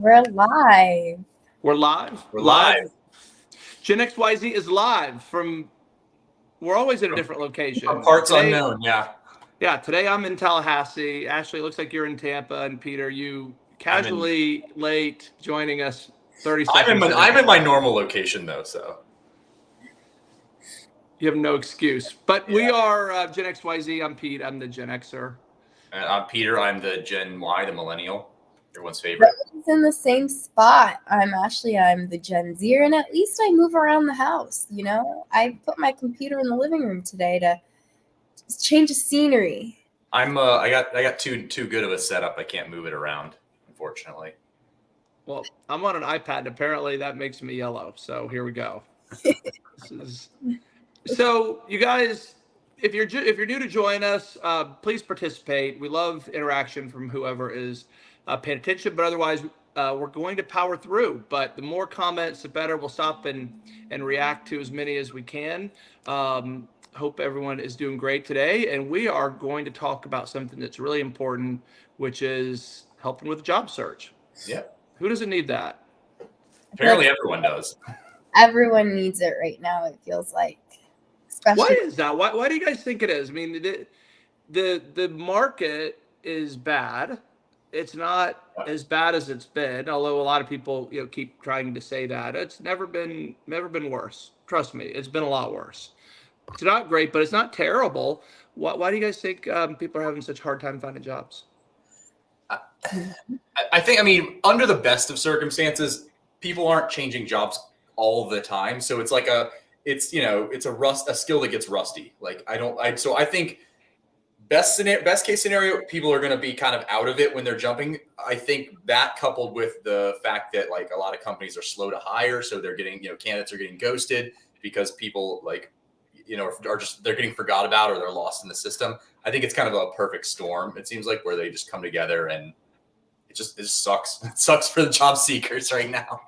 We're live. We're live. We're live. GenXYZ is live from. We're always in a different location. From parts Today, unknown. Yeah. Yeah. Today I'm in Tallahassee. Ashley, it looks like you're in Tampa, and Peter, you casually late joining us 30 seconds. I'm in my normal location though, so you have no excuse. But we are GenXYZ. I'm Pete. I'm the Gen Xer. And I'm Peter. I'm the Gen Y, the millennial. Everyone's favorite. It's in the same spot. I'm Ashley. I'm the Gen Zer, and at least I move around the house. You know, I put my computer in the living room today to just change the scenery. I got too good of a setup. I can't move it around, unfortunately. Well, I'm on an iPad, and apparently that makes me yellow. So here we go. So you guys, if you're new to join us, please participate. We love interaction from whoever is paying attention, but otherwise we're going to power through. But the more comments, the better. We'll stop and react to as many as we can. Hope everyone is doing great today, and we are going to talk about something that's really important, which is helping with job search. Yeah. Who doesn't need that? Apparently everyone does. Everyone needs it right now, it feels like. Especially Why is that? Why do you guys think it is? I mean, the market is bad. It's not as bad as it's been, although a lot of people keep trying to say that. It's never been worse. Trust me, it's been a lot worse. It's not great, but it's not terrible. Why do you guys think people are having such a hard time finding jobs? I think, under the best of circumstances, people aren't changing jobs all the time. So it's like it's a skill that gets rusty. So I think best case scenario, people are going to be kind of out of it when they're jumping. I think that coupled with the fact that a lot of companies are slow to hire. So they're getting, candidates are getting ghosted because people they're getting forgot about or they're lost in the system. I think it's kind of a perfect storm. It seems like where they just come together and it just sucks. It sucks for the job seekers right now.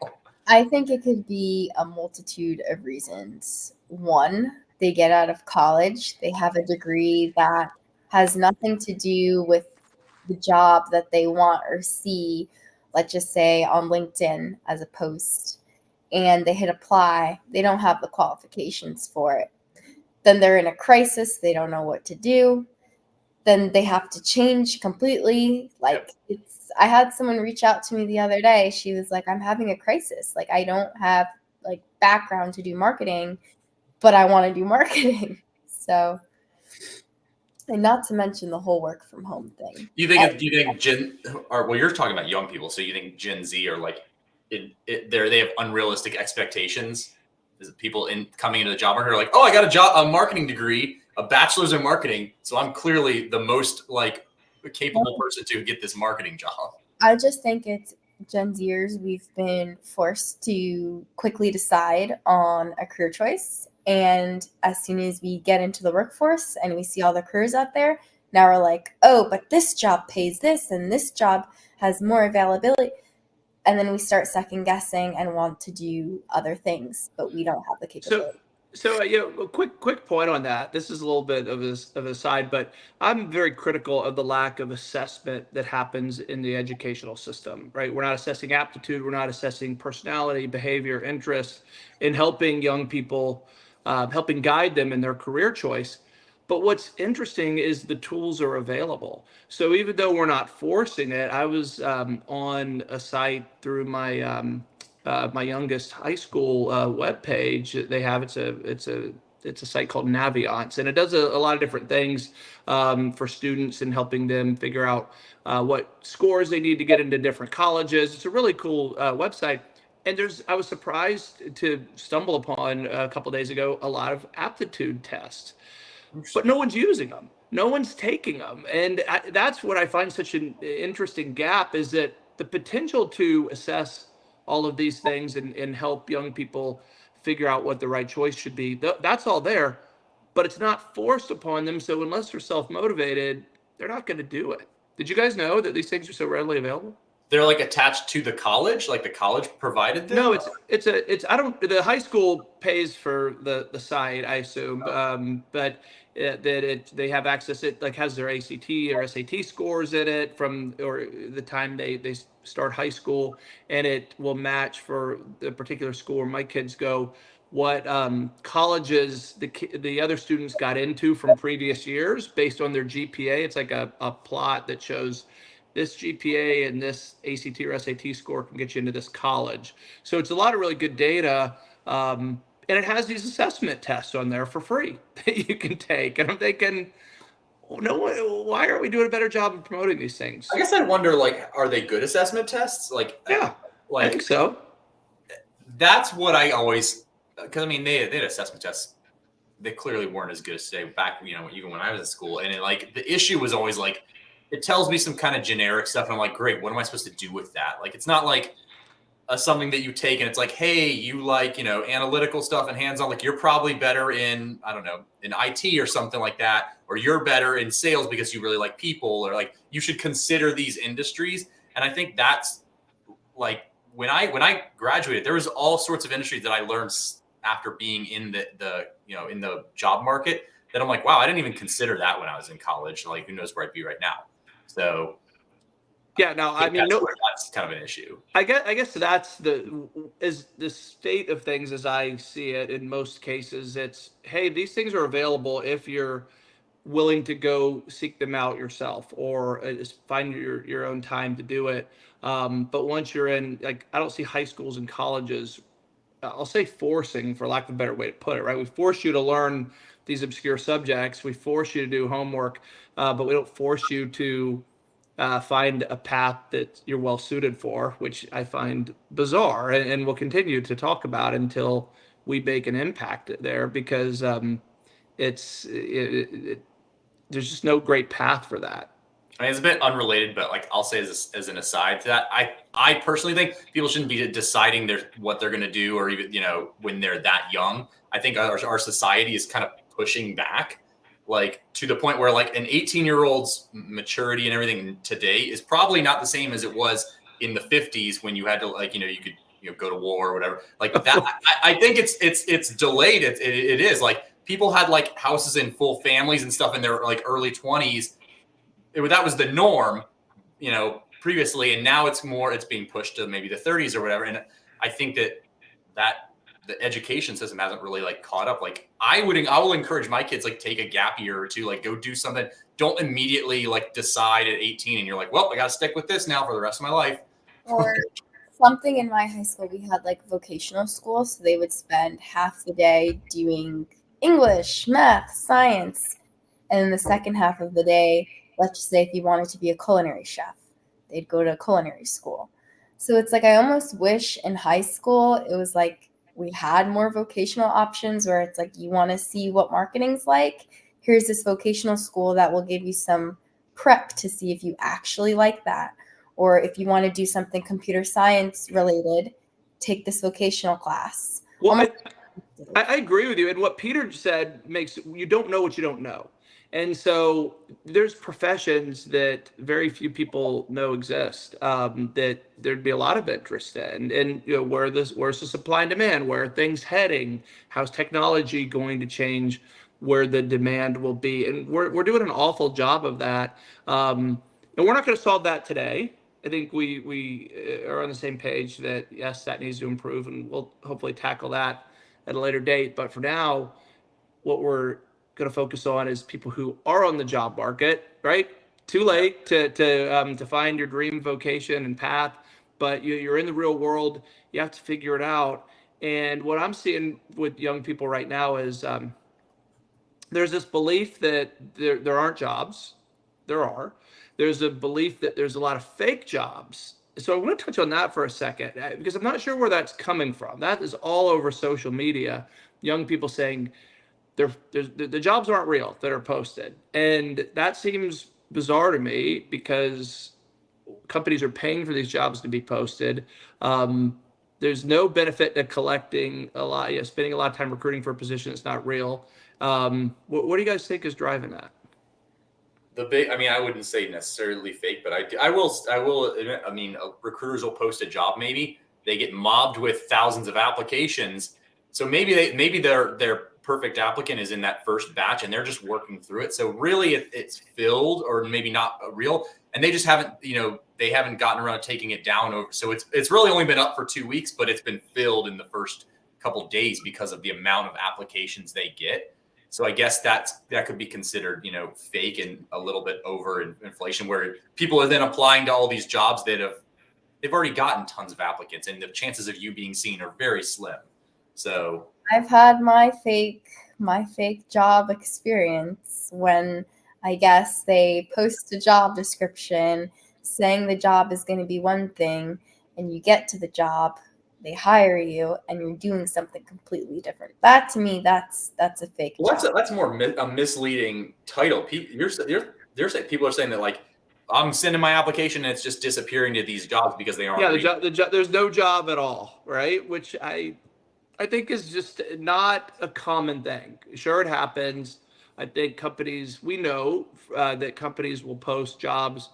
I think it could be a multitude of reasons. One, they get out of college, they have a degree that has nothing to do with the job that they want or see, let's just say on LinkedIn as a post, and they hit apply. They don't have the qualifications for it. Then they're in a crisis. They don't know what to do. Then they have to change completely. I had someone reach out to me the other day. She was like, I'm having a crisis. I don't have background to do marketing, but I want to do marketing. So, and not to mention the whole work from home thing. Do you think you're talking about young people. So you think Gen Z are they have unrealistic expectations? Is it people coming into the job market are like, oh, I got a marketing degree, a bachelor's in marketing, so I'm clearly the most capable person to get this marketing job. I just think it's Gen Zers. We've been forced to quickly decide on a career choice. And as soon as we get into the workforce and we see all the careers out there, now we're like, oh, but this job pays this and this job has more availability. And then we start second guessing and want to do other things, but we don't have the capability. So a quick point on that. This is a little bit of a side, but I'm very critical of the lack of assessment that happens in the educational system. Right? We're not assessing aptitude. We're not assessing personality, behavior, interests in helping young people, helping guide them in their career choice. But what's interesting is the tools are available. So even though we're not forcing it, I was on a site through my my youngest high school webpage. They have it's a site called Naviance, and it does a lot of different things for students and helping them figure out what scores they need to get into different colleges. It's a really cool website. And I was surprised to stumble upon a couple of days ago a lot of aptitude tests. But no one's using them. No one's taking them. And that's what I find such an interesting gap, is that the potential to assess all of these things and help young people figure out what the right choice should be, that's all there, but it's not forced upon them. So unless they're self-motivated, they're not going to do it. Did you guys know that these things are so readily available? They're attached to the college, the college provided them? No, the high school pays for the site, I assume. But they have access. It like has their ACT or SAT scores in it from or the time they start high school, and it will match for the particular school where my kids go what colleges the other students got into from previous years based on their GPA. It's like a plot that shows this GPA and this ACT or SAT score can get you into this college. So it's a lot of really good data. And it has these assessment tests on there for free that you can take. And I'm thinking, no, why aren't we doing a better job of promoting these things? I guess I wonder, like, are they good assessment tests? Like, yeah, I think so. That's what I always, because I mean, they had assessment tests. They clearly weren't as good as today back, even when I was in school. And like the issue was always like, it tells me some kind of generic stuff. And I'm like, great, what am I supposed to do with that? Like, it's not like something that you take and it's like, hey, you like, analytical stuff and hands-on, like you're probably better in, I don't know, in IT or something like that, or you're better in sales because you really like people, or like you should consider these industries. And I think that's like when I graduated, there was all sorts of industries that I learned after being in the in the job market that I'm like, wow, I didn't even consider that when I was in college. Like, who knows where I'd be right now? So yeah, no, I mean, that's kind of an issue. I guess that's the state of things as I see it. In most cases, it's, hey, these things are available if you're willing to go seek them out yourself, or just find your own time to do it. But once you're in, like, I don't see high schools and colleges, I'll say forcing, for lack of a better way to put it, right? We force you to learn these obscure subjects. We force you to do homework, but we don't force you to find a path that you're well suited for, which I find bizarre, and we'll continue to talk about until we make an impact there, because there's just no great path for that. I mean, it's a bit unrelated, but like I'll say as an aside to that, I personally think people shouldn't be deciding what they're going to do, or even when they're that young. I think our society is kind of pushing back, like to the point where like an 18-year-old's maturity and everything today is probably not the same as it was in the 50s when you had to, like, you could go to war or whatever like that. I think it's delayed. It is like people had like houses in full families and stuff in their like early 20s. That was the norm, previously, and now it's being pushed to maybe the 30s or whatever. And I think that the education system hasn't really like caught up. Like I will encourage my kids, like, take a gap year or two, like go do something. Don't immediately like decide at 18 and you're like, well, I got to stick with this now for the rest of my life. Or something in my high school, we had like vocational school. So they would spend half the day doing English, math, science. And then the second half of the day, let's just say if you wanted to be a culinary chef, they'd go to culinary school. So it's like I almost wish in high school it was like we had more vocational options, where it's like, you want to see what marketing's like, here's this vocational school that will give you some prep to see if you actually like that. Or if you want to do something computer science related, take this vocational class. Well, I agree with you. And what Peter said makes, you don't know what you don't know. And so there's professions that very few people know exist, that there'd be a lot of interest in. And where's the supply and demand? Where are things heading? How's technology going to change where the demand will be? And we're doing an awful job of that. And we're not going to solve that today. I think we are on the same page that, yes, that needs to improve, and we'll hopefully tackle that at a later date. But for now, what we're going to focus on is people who are on the job market, right? Too late to find your dream vocation and path, but you're in the real world. You have to figure it out. And what I'm seeing with young people right now is there's this belief that there aren't jobs. There are. There's a belief that there's a lot of fake jobs. So I want to touch on that for a second, because I'm not sure where that's coming from. That is all over social media. Young people saying, the jobs aren't real that are posted. And that seems bizarre to me, because companies are paying for these jobs to be posted. There's no benefit to collecting spending a lot of time recruiting for a position that's not real. What do you guys think is driving that? I wouldn't say necessarily fake, but I will admit, recruiters will post a job, maybe they get mobbed with thousands of applications. So maybe they're perfect applicant is in that first batch and they're just working through it. So really it's filled or maybe not real. And they just haven't, they haven't gotten around to taking it down over. So it's really only been up for 2 weeks, but it's been filled in the first couple of days because of the amount of applications they get. So I guess that could be considered, fake and a little bit over inflation, where people are then applying to all these jobs that they've already gotten tons of applicants, and the chances of you being seen are very slim. So I've had my fake job experience when I guess they post a job description saying the job is going to be one thing, and you get to the job, they hire you, and you're doing something completely different. That to me, that's a fake job. That's more a misleading title. You're saying people are saying that like I'm sending my application and it's just disappearing to these jobs because they aren't. Yeah, there's no job at all, right? Which I think is just not a common thing. Sure, it happens. I think we know that companies will post jobs.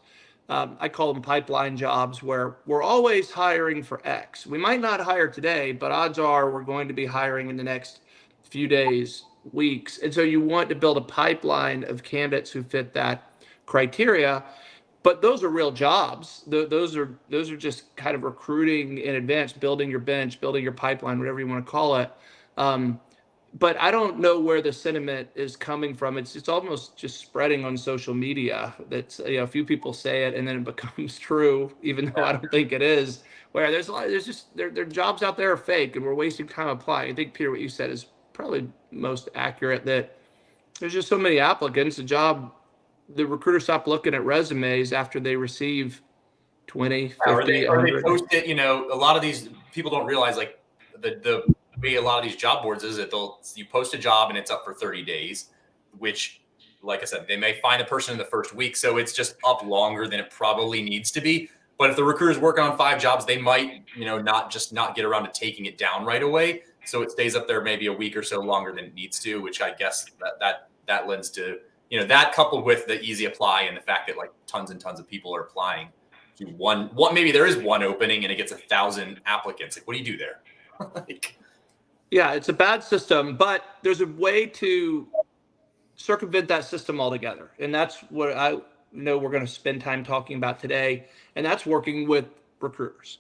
I call them pipeline jobs, where we're always hiring for X. We might not hire today, but odds are we're going to be hiring in the next few days, weeks. And so you want to build a pipeline of candidates who fit that criteria. But those are real jobs. Those are just kind of recruiting in advance, building your bench, building your pipeline, whatever you want to call it. But I don't know where the sentiment is coming from. It's almost just spreading on social media. That's a few people say it and then it becomes true, even though I don't think it is. Where their jobs out there are fake and we're wasting time applying. I think, Peter, what you said is probably most accurate, that there's just so many applicants. The recruiters stop looking at resumes after they receive 20, 50, or they 100. post it. A lot of these people don't realize like the way a lot of these job boards is that you post a job and it's up for 30 days, which, like I said, they may find the person in the first week. So it's just up longer than it probably needs to be. But if the recruiter's working on 5 jobs, they might, not get around to taking it down right away. So it stays up there maybe a week or so longer than it needs to, which I guess that lends to, that coupled with the easy apply and the fact that like tons and tons of people are applying to one, maybe there is one opening and it gets 1,000 applicants. Like, what do you do there? Yeah, it's a bad system, but there's a way to circumvent that system altogether. And that's what I know we're going to spend time talking about today. And that's working with recruiters,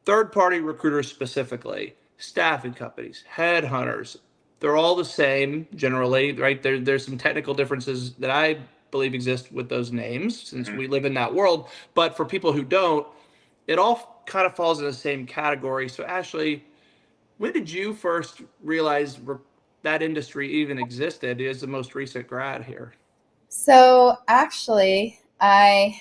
third-party recruiters specifically, staffing companies, headhunters. They're all the same generally, right? There's some technical differences that I believe exist with those names since we live in that world. But for people who don't, it all kind of falls in the same category. So Ashley, when did you first realize that industry even existed as the most recent grad here? So actually, I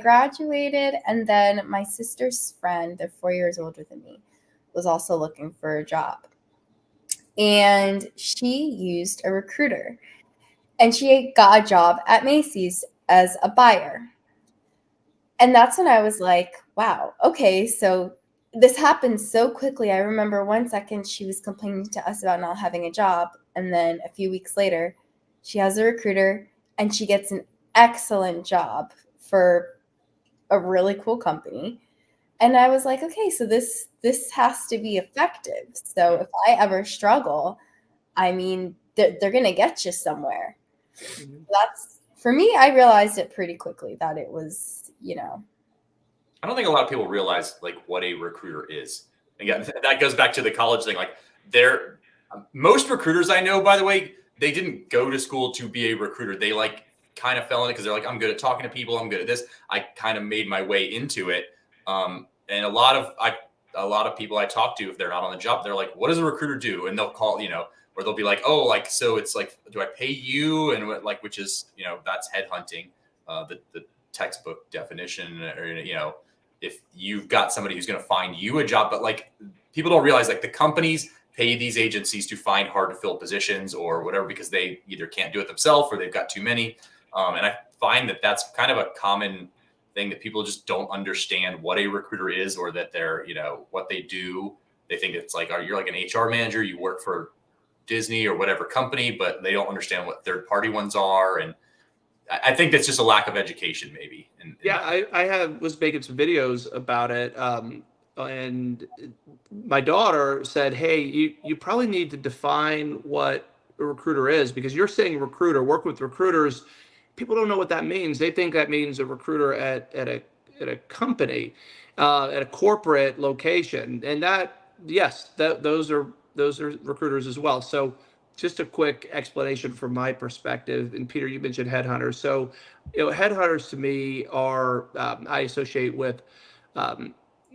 graduated, and then my sister's friend, they're 4 years older than me, was also looking for a job. And she used a recruiter. And she got a job at Macy's as a buyer. And that's when I was like, wow, okay, so this happened so quickly. I remember 1 second she was complaining to us about not having a job. And then a few weeks later, she has a recruiter and she gets an excellent job for a really cool company. And I was like, okay, so this has to be effective. So if I ever struggle, I mean, they're going to get you somewhere. Mm-hmm. That's, for me, I realized it pretty quickly that it was, I don't think a lot of people realize like what a recruiter is. Again, that goes back to the college thing. Like most recruiters I know, by the way, they didn't go to school to be a recruiter. They like kind of fell in it because they're like, I'm good at talking to people. I'm good at this. I kind of made my way into it. And a lot of people I talk to, if they're not on the job, they're like, what does a recruiter do? And they'll call, or they'll be like, oh, like, so it's like, do I pay you? And what, like, which is, that's headhunting, the textbook definition, or, if you've got somebody who's going to find you a job, but like people don't realize like the companies pay these agencies to find hard to fill positions or whatever, because they either can't do it themselves or they've got too many. And I find that that's kind of a common thing, that people just don't understand what a recruiter is, or that they're, what they do. They think it's like, you're like an HR manager, you work for Disney or whatever company, but they don't understand what third party ones are. And I think that's just a lack of education, maybe. I was making some videos about it. And my daughter said, hey, you probably need to define what a recruiter is, because you're saying recruiter, work with recruiters. People don't know what that means. They think that means a recruiter at a company, at a corporate location, and that, yes, those are recruiters as well. So just a quick explanation from my perspective. And Peter, you mentioned headhunters. So, headhunters to me are, I associate with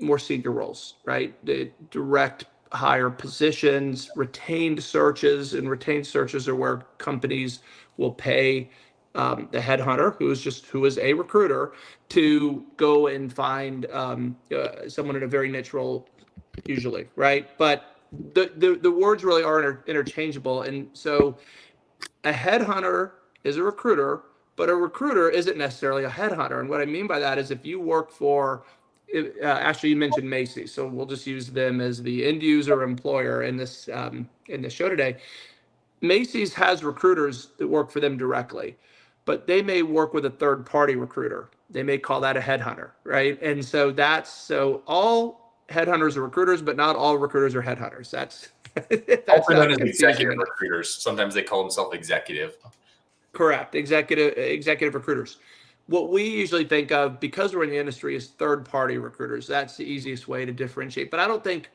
more senior roles, right? The direct hire positions, retained searches, and retained searches are where companies will pay the headhunter, who is a recruiter, to go and find someone in a very niche role, usually, right? But the words really are interchangeable, and so a headhunter is a recruiter, but a recruiter isn't necessarily a headhunter. And what I mean by that is, if you work for, actually, you mentioned Macy's, so we'll just use them as the end user employer in this show today. Macy's has recruiters that work for them directly, but they may work with a third party recruiter. They may call that a headhunter, right? And so all headhunters are recruiters, but not all recruiters are headhunters. That's that's Also known not as confusing executive enough. recruiters. Sometimes they call themselves executive. Correct. Executive recruiters. What we usually think of, because we're in the industry, is third party recruiters. That's the easiest way to differentiate. But I don't think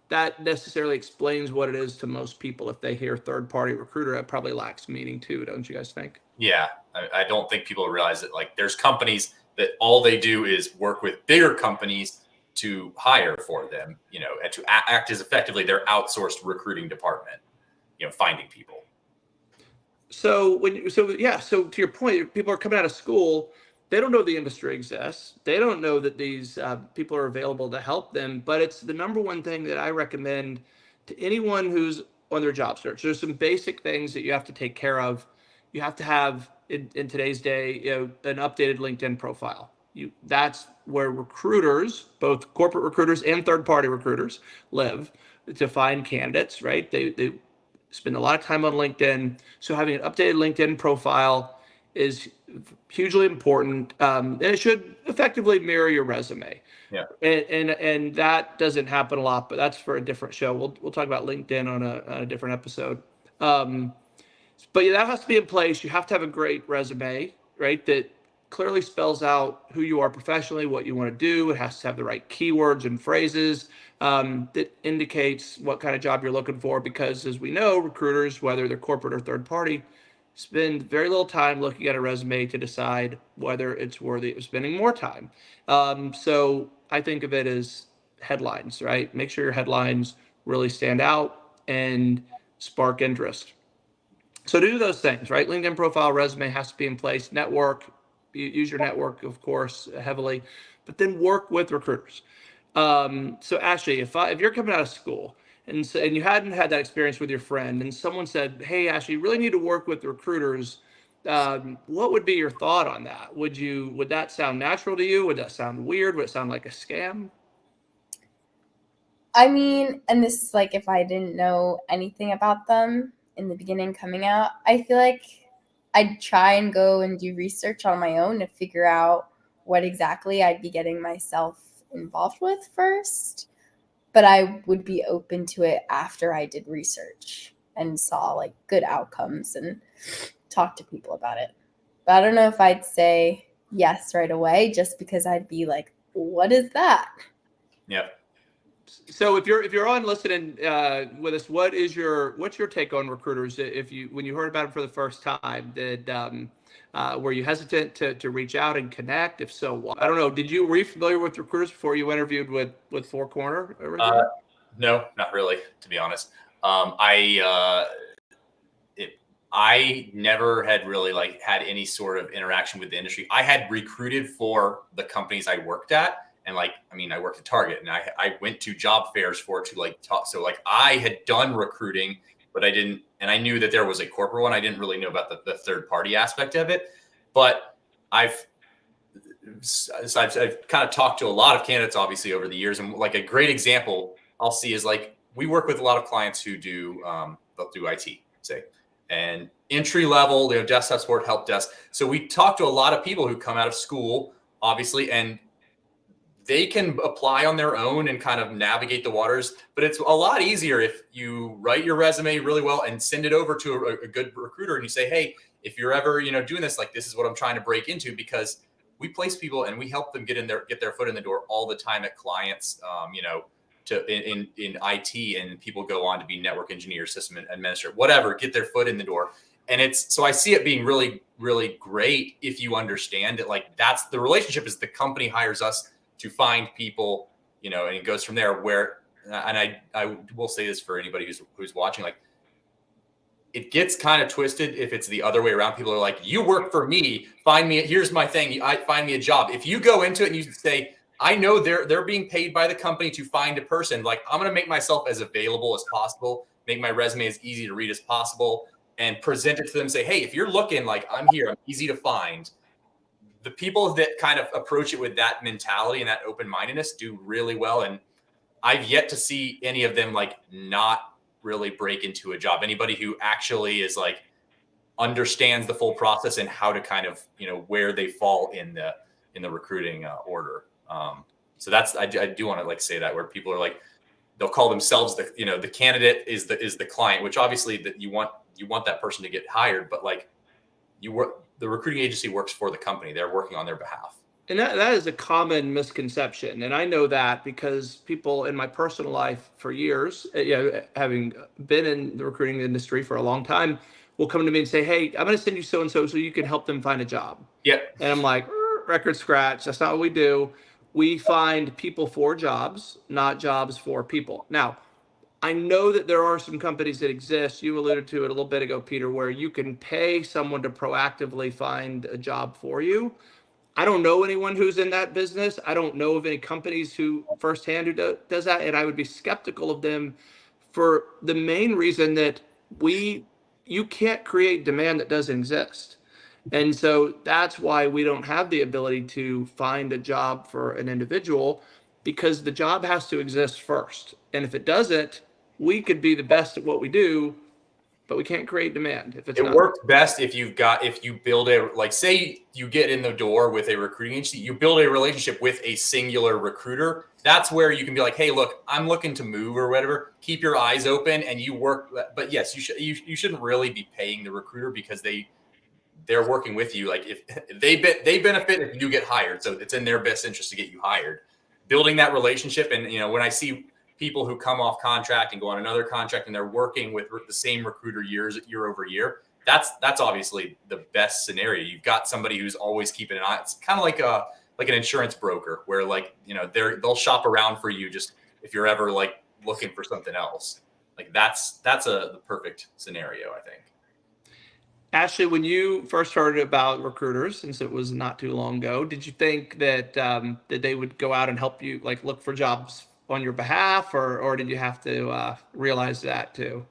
that necessarily explains what it is to most people. If they hear third party recruiter, it probably lacks meaning too, don't you guys think? Yeah, I don't think people realize that, like, there's companies that all they do is work with bigger companies to hire for them, and to act as effectively their outsourced recruiting department, finding people. So so to your point, people are coming out of school. They don't know the industry exists. They don't know that these people are available to help them. But it's the number one thing that I recommend to anyone who's on their job search. There's some basic things that you have to take care of. You have to have, in today's day, an updated LinkedIn profile. That's where recruiters, both corporate recruiters and third-party recruiters, live to find candidates. Right? They spend a lot of time on LinkedIn. So having an updated LinkedIn profile is hugely important, and it should effectively mirror your resume. Yeah. And that doesn't happen a lot, but that's for a different show. We'll talk about LinkedIn on a different episode. But yeah, that has to be in place. You have to have a great resume, right? That clearly spells out who you are professionally, what you want to do. It has to have the right keywords and phrases that indicates what kind of job you're looking for. Because as we know, recruiters, whether they're corporate or third party, spend very little time looking at a resume to decide whether it's worthy of spending more time. So I think of it as headlines, right? Make sure your headlines really stand out and spark interest. So to do those things, right? LinkedIn profile, resume has to be in place. Network, use your network, of course, heavily, but then work with recruiters. So Ashley, if you're coming out of school and you hadn't had that experience with your friend, and someone said, "Hey, Ashley, you really need to work with recruiters," what would be your thought on that? Would that sound natural to you? Would that sound weird? Would it sound like a scam? I mean, and this is like if I didn't know anything about them in the beginning coming out, I feel like I'd try and go and do research on my own to figure out what exactly I'd be getting myself involved with first. But I would be open to it after I did research and saw like good outcomes and talked to people about it. But I don't know if I'd say yes right away, just because I'd be like, what is that? Yep. So if you're on listening with us, what's your take on recruiters? When you heard about them for the first time, were you hesitant to reach out and connect? If so, why? I don't know. Were you familiar with recruiters before you interviewed with Four Corner originally? No, not really, to be honest. I never had really had any sort of interaction with the industry. I had recruited for the companies I worked at. And I worked at Target, and I went to job fairs for it to talk. So I had done recruiting, but I didn't, and I knew that there was a corporate one. I didn't really know about the third party aspect of it, but I've kind of talked to a lot of candidates, obviously, over the years. And a great example I'll see is we work with a lot of clients who they'll do IT, say, and entry level, desktop support, help desk. So we talk to a lot of people who come out of school, obviously, and they can apply on their own and kind of navigate the waters. But it's a lot easier if you write your resume really well and send it over to a good recruiter, and you say, hey, if you're ever, doing this, like, this is what I'm trying to break into, because we place people and we help them get their foot in the door all the time at clients, in IT, and people go on to be network engineers, system administrator, whatever, get their foot in the door. And so I see it being really, really great if you understand it. Like, that's the relationship, is the company hires us to find people, and it goes from there. And I will say this for anybody who's watching, like, it gets kind of twisted if it's the other way around. People are like, you work for me, find me, here's my thing, find me a job. If you go into it and you say, I know they're being paid by the company to find a person, like, I'm going to make myself as available as possible, make my resume as easy to read as possible, and present it to them. Say, hey, if you're looking, like, I'm here, I'm easy to find. The people that kind of approach it with that mentality and that open-mindedness do really well. And I've yet to see any of them, like, not really break into a job. Anybody who actually is, like, understands the full process and how to kind of, where they fall in the recruiting order. So that's, I do want to, like, say that, where people are like, they'll call themselves the candidate is the client, which obviously that you want that person to get hired, but, like, the recruiting agency works for the company. They're working on their behalf. And that is a common misconception. And I know that because people in my personal life for years, having been in the recruiting industry for a long time, will come to me and say, hey, I'm going to send you so-and-so so you can help them find a job. Yep. And I'm like, record scratch. That's not what we do. We find people for jobs, not jobs for people. Now, I know that there are some companies that exist. You alluded to it a little bit ago, Peter, where you can pay someone to proactively find a job for you. I don't know anyone who's in that business. I don't know of any companies who firsthand who does that. And I would be skeptical of them for the main reason that you can't create demand that doesn't exist. And so that's why we don't have the ability to find a job for an individual, because the job has to exist first. And if it doesn't, we could be the best at what we do, but we can't create demand if it's not. It works best if you build say you get in the door with a recruiting agency, you build a relationship with a singular recruiter. That's where you can be like, hey, look, I'm looking to move or whatever. Keep your eyes open and you work. But yes, you shouldn't really be paying the recruiter, because they're working with you. Like, if they benefit if you get hired, so it's in their best interest to get you hired. Building that relationship, and when I see people who come off contract and go on another contract and they're working with the same recruiter year over year, that's obviously the best scenario. You've got somebody who's always keeping an eye. It's kind of like an insurance broker, where, like, they'll shop around for you just if you're ever, like, looking for something else. Like, that's the perfect scenario, I think. Ashley, when you first heard about recruiters, since it was not too long ago, did you think that they would go out and help you, like, look for jobs on your behalf, or did you have to realize that too?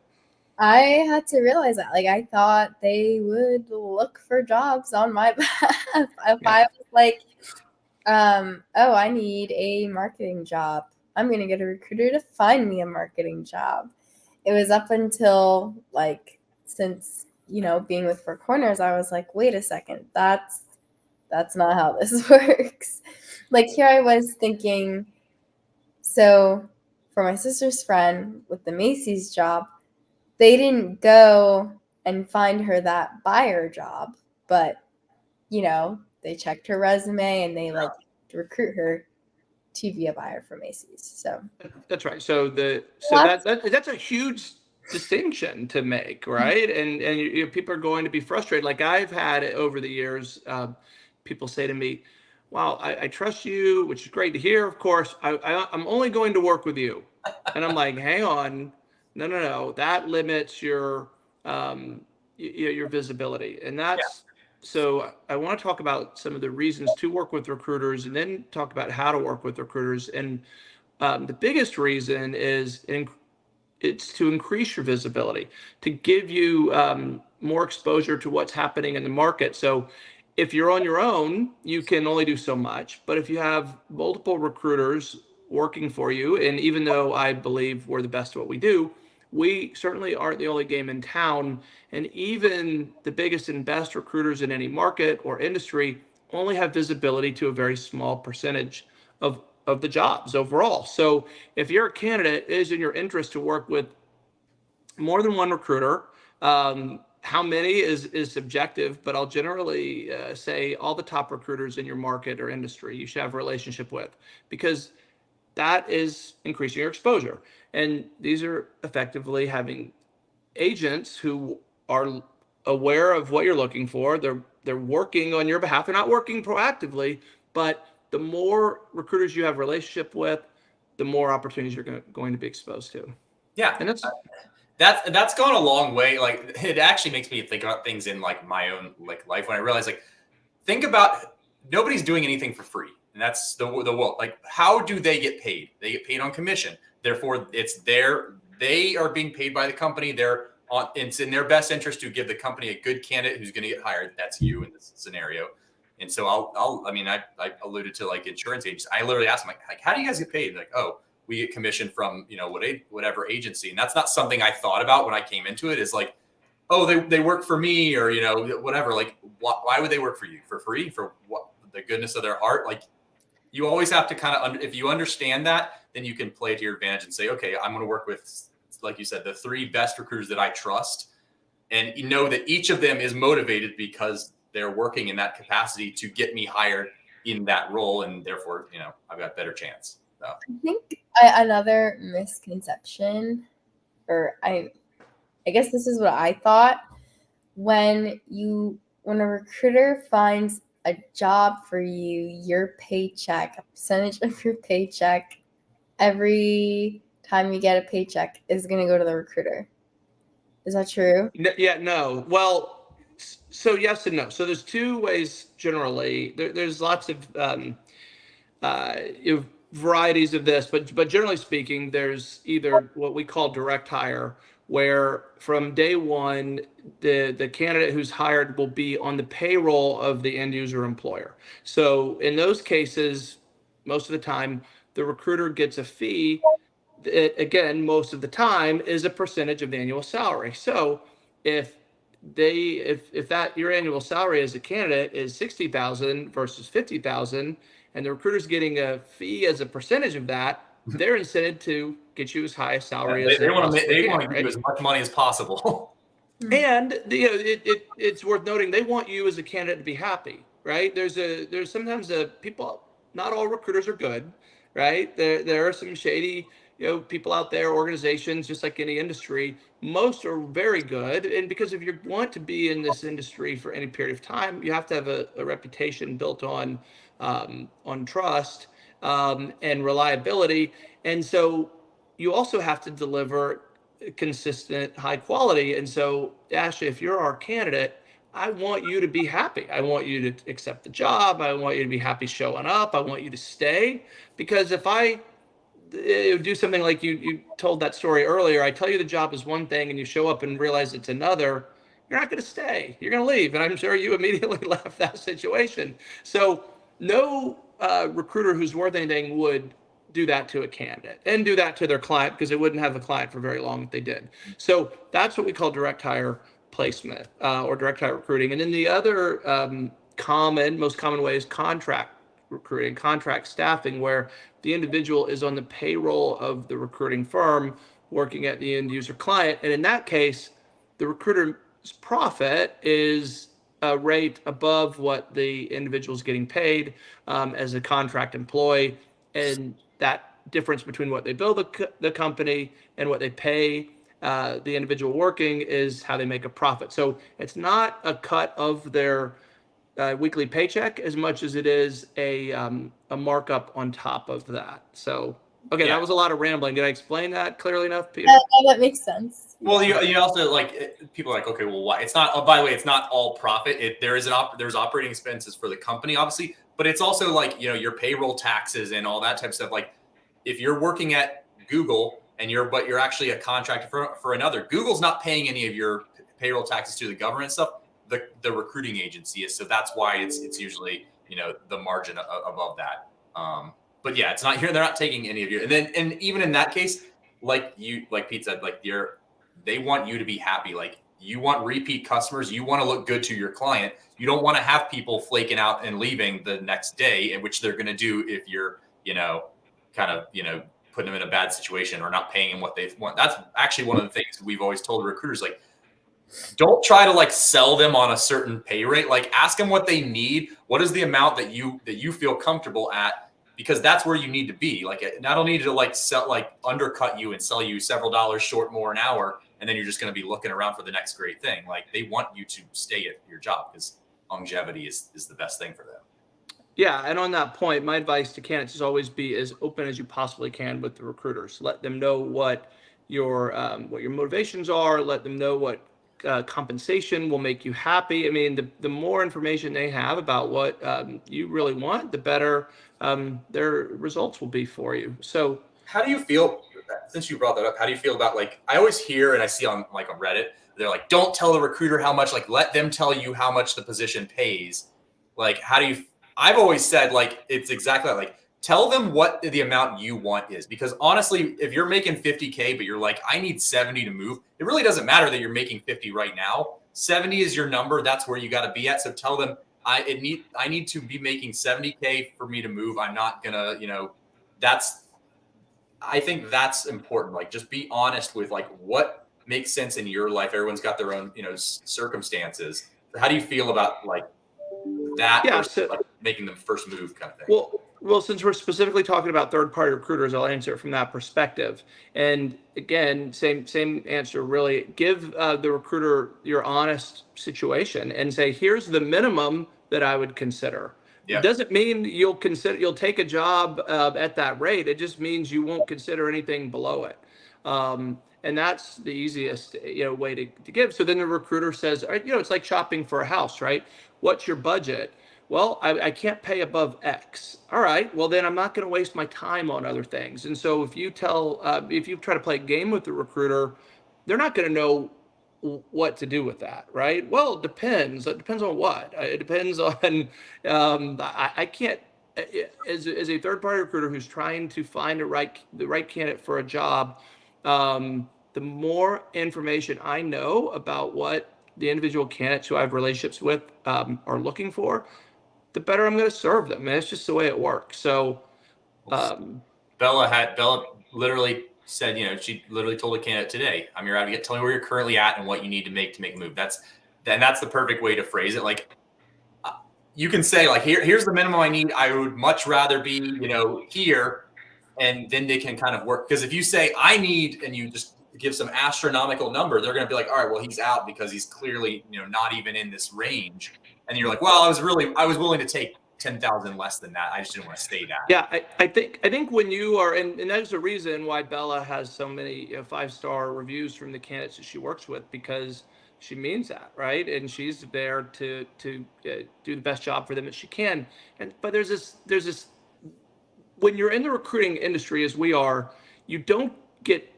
I had to realize that. Like, I thought they would look for jobs on my behalf. If I was like, I need a marketing job, I'm going to get a recruiter to find me a marketing job. It was up until, like, since, being with Four Corners, I was like, wait a second, that's not how this works. Like, here I was thinking, so for my sister's friend with the Macy's job, they didn't go and find her that buyer job, but, they checked her resume and they recruit her to be a buyer for Macy's. So that's right. So that's a huge distinction to make, right? And people are going to be frustrated. Like, I've had over the years, people say to me, wow, I trust you, which is great to hear. Of course, I'm only going to work with you. And I'm like, hang on, no, that limits your visibility. And so I want to talk about some of the reasons to work with recruiters, and then talk about how to work with recruiters. And the biggest reason is it's to increase your visibility, to give you more exposure to what's happening in the market. So if you're on your own, you can only do so much. But if you have multiple recruiters working for you, and even though I believe we're the best at what we do, we certainly aren't the only game in town. And even the biggest and best recruiters in any market or industry only have visibility to a very small percentage of of the jobs overall. So if you're a candidate, it is in your interest to work with more than one recruiter. How many is subjective, but I'll generally say all the top recruiters in your market or industry you should have a relationship with, because that is increasing your exposure. And these are effectively having agents who are aware of what you're looking for. They're working on your behalf. They're not working proactively, but the more recruiters you have a relationship with, the more opportunities you're going to be exposed to. Yeah. And that's gone a long way. Like, it actually makes me think about things in like my own like life, when I realize, like, think about, nobody's doing anything for free. And that's the world. Like, how do they get paid? They get paid on commission. Therefore, they are being paid by the company. It's in their best interest to give the company a good candidate who's going to get hired. That's you in this scenario. And so I alluded to like insurance agents. I literally asked them, like, how do you guys get paid? Like, oh, we get commission from, whatever agency. And that's not something I thought about when I came into it. Is like, oh, they work for me, or, whatever. Like, why would they work for you? For free? For what? The goodness of their heart? Like, you always have to kind of, if you understand that, then you can play to your advantage and say, okay, I'm going to work with, like you said, the 3 best recruiters that I trust. And you know that each of them is motivated because they're working in that capacity to get me hired in that role. And therefore, I've got a better chance. So. I think another misconception, or I guess this is what I thought, when a recruiter finds a job for you, your paycheck, a percentage of your paycheck, every time you get a paycheck is going to go to the recruiter. Is that true? No. Well, so yes and no. So there's 2 ways generally. There's lots of varieties of this, but generally speaking, there's either what we call direct hire, where from day one, the candidate who's hired will be on the payroll of the end user employer. So in those cases, most of the time, the recruiter gets a fee. Again, most of the time is a percentage of the annual salary. So if your annual salary as a candidate is 60,000 versus 50,000, and the recruiter's getting a fee as a percentage of that, they're incented to get you as high a salary as they want to give right? you as much money as possible. And it's worth noting, they want you as a candidate to be happy, right? There's sometimes people, not all recruiters are good, right? There are some shady people out there, organizations, just like any industry. Most are very good, and because if you want to be in this industry for any period of time, you have to have a reputation built on trust and reliability, and so you also have to deliver consistent, high quality. And so, Ashley, if you're our candidate, I want you to be happy. I want you to accept the job. I want you to be happy showing up. I want you to stay, because if I do something like you told that story earlier, I tell you the job is one thing and you show up and realize it's another, you're not going to stay. You're going to leave. And I'm sure you immediately left that situation. So no recruiter who's worth anything would do that to a candidate and do that to their client, because they wouldn't have a client for very long if they did. So that's what we call direct hire placement or direct hire recruiting. And then the other most common way is contract recruiting, contract staffing, where the individual is on the payroll of the recruiting firm working at the end user client. And in that case, the recruiter's profit is a rate above what the individual is getting paid as a contract employee. And that difference between what they bill the company and what they pay the individual working is how they make a profit. So it's not a cut of their weekly paycheck as much as it is a markup on top of that. So, okay, That was a lot of rambling. Did I explain that clearly enough, Peter? That makes sense. Well, you also, like, people are like, okay, well, why? It's not. Oh, by the way, it's not all profit. There's operating expenses for the company, obviously, but it's also like your payroll taxes and all that type of stuff. Like, if you're working at Google and you're actually a contractor for another, Google's not paying any of your payroll taxes to the government stuff. The recruiting agency is, so that's why it's usually the margin above that. But yeah, it's not here. They're not taking any of you. And even in that case, like Pete said, like they want you to be happy. Like, you want repeat customers. You want to look good to your client. You don't want to have people flaking out and leaving the next day, which they're going to do if you're kind of, putting them in a bad situation or not paying them what they want. That's actually one of the things we've always told recruiters, like, don't try to like sell them on a certain pay rate. Like ask them what they need. What is the amount that you feel comfortable at? Because that's where you need to be. Like, I don't need to like sell, like undercut you and sell you several dollars short more an hour. And then you're just going to be looking around for the next great thing. Like they want you to stay at your job because longevity is the best thing for them. Yeah, and on that point, my advice to candidates is always be as open as you possibly can with the recruiters. Let them know what your motivations are. Let them know what compensation will make you happy. I mean, the more information they have about what you really want, the better their results will be for you. So, how do you feel, since you brought that up, how do you feel about, like, I always hear and I see on Reddit, they're like, don't tell the recruiter how much, like, let them tell you how much the position pays. Like, how do you, I've always said, like, it's exactly like, tell them what the amount you want is. Because honestly, if you're making 50K, but you're like, I need 70 to move, it really doesn't matter that you're making 50 right now. 70 is your number. That's where you got to be at. So tell them, I need to be making 70K for me to move. I'm not gonna, I think that's important. Like, just be honest with like what makes sense in your life. Everyone's got their own, circumstances. How do you feel about like that versus like making them first move kind of thing? Well, since we're specifically talking about third-party recruiters, I'll answer it from that perspective. And again, same answer, really. Give the recruiter your honest situation and say, here's the minimum that I would consider. Yeah. It doesn't mean you'll take a job at that rate. It just means you won't consider anything below it. And that's the easiest, way to give. So then the recruiter says, it's like shopping for a house, right? What's your budget? Well, I can't pay above X. All right, well then I'm not going to waste my time on other things. And so if you try to play a game with the recruiter, they're not going to know what to do with that, right? Well, it depends. It depends on what. It depends on. I can't, as a third-party recruiter who's trying to find the right candidate for a job. The more information I know about what the individual candidates who I have relationships with are looking for, the better I'm going to serve them. And it's just the way it works. So, Bella literally said, she literally told a candidate today, I'm your advocate. Tell me where you're currently at and what you need to make a move. That's the perfect way to phrase it. Like, you can say like, here's the minimum I need. I would much rather be, here. And then they can kind of work. Because if you say I need, and you just give some astronomical number, they're going to be like, all right, well, he's out because he's clearly, not even in this range. And you're like, well, I was willing to take 10,000 less than that. I just didn't want to stay that. Yeah, I think when you are, and that's the reason why Bella has so many 5-star reviews from the candidates that she works with, because she means that, right? And she's there to do the best job for them that she can. But there's this when you're in the recruiting industry, as we are, you don't get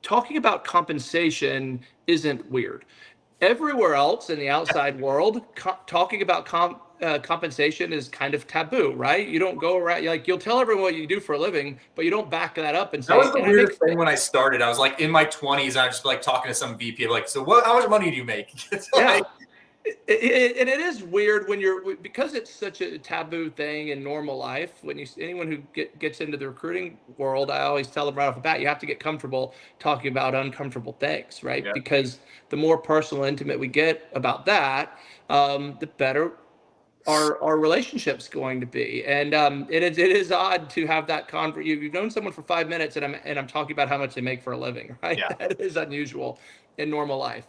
talking about compensation isn't weird. Everywhere else in the outside world, talking about compensation is kind of taboo, right? You don't go around, you'll tell everyone what you do for a living, but you don't back that up and say. That was the weirdest thing when I started. I was like in my 20s, and I was just like talking to some VP, like, so how much money do you make? Yeah. And it is weird when because it's such a taboo thing in normal life. When anyone who gets into the recruiting world, I always tell them right off the bat, you have to get comfortable talking about uncomfortable things, right? Yeah. Because the more personal, intimate we get about that, the better our relationship's going to be. And it is odd to have that you've known someone for 5 minutes, and I'm talking about how much they make for a living, right? Yeah. That is unusual in normal life.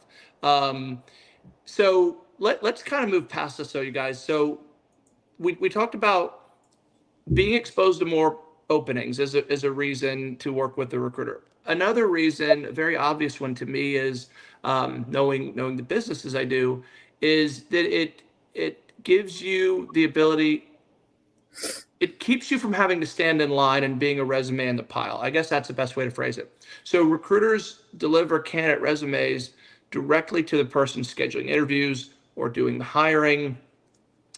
So let's kind of move past this, you guys. So we talked about being exposed to more openings as a reason to work with the recruiter. Another reason, a very obvious one to me, is knowing the business as I do, is that it gives you the ability. It keeps you from having to stand in line and being a resume in the pile. I guess that's the best way to phrase it. So recruiters deliver candidate resumes directly to the person scheduling interviews or doing the hiring.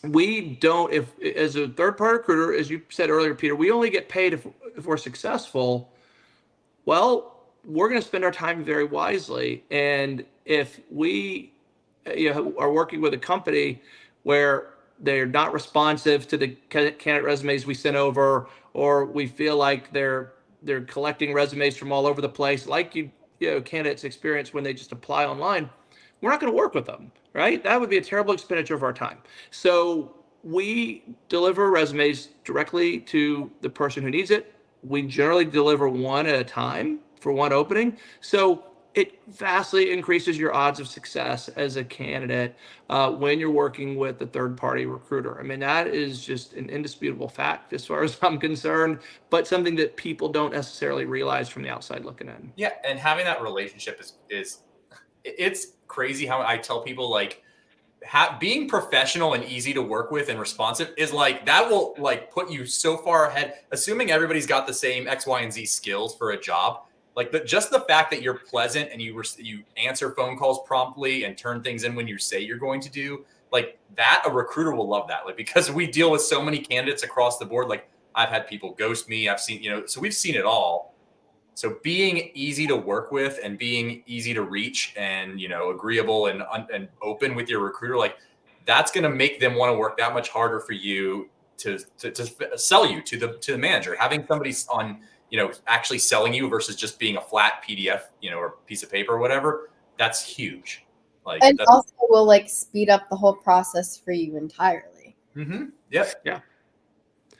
We don't, as a third-party recruiter, as you said earlier, Peter, we only get paid if we're successful. Well, we're going to spend our time very wisely. And if we are working with a company where they're not responsive to the candidate resumes we sent over, or we feel like they're collecting resumes from all over the place, like candidates experience when they just apply online, we're not going to work with them, right? That would be a terrible expenditure of our time. So we deliver resumes directly to the person who needs it. We generally deliver one at a time for one opening. So it vastly increases your odds of success as a candidate when you're working with a third-party recruiter. I mean, that is just an indisputable fact as far as I'm concerned, but something that people don't necessarily realize from the outside looking in. Yeah, and having that relationship is it's crazy how I tell people like being professional and easy to work with and responsive is like that will like put you so far ahead. Assuming everybody's got the same X, Y, and Z skills for a job, like just the fact that you're pleasant and you answer phone calls promptly and turn things in when you say you're going to do, like that, a recruiter will love that. Like because we deal with so many candidates across the board. Like I've had people ghost me. I've seen, so we've seen it all. So being easy to work with and being easy to reach and, agreeable and open with your recruiter, like that's going to make them want to work that much harder for you to sell you to the manager. Having somebody on, actually selling you versus just being a flat PDF, or piece of paper or whatever, that's huge. Like, and also will like speed up the whole process for you entirely. Mm-hmm. Yep. Yeah.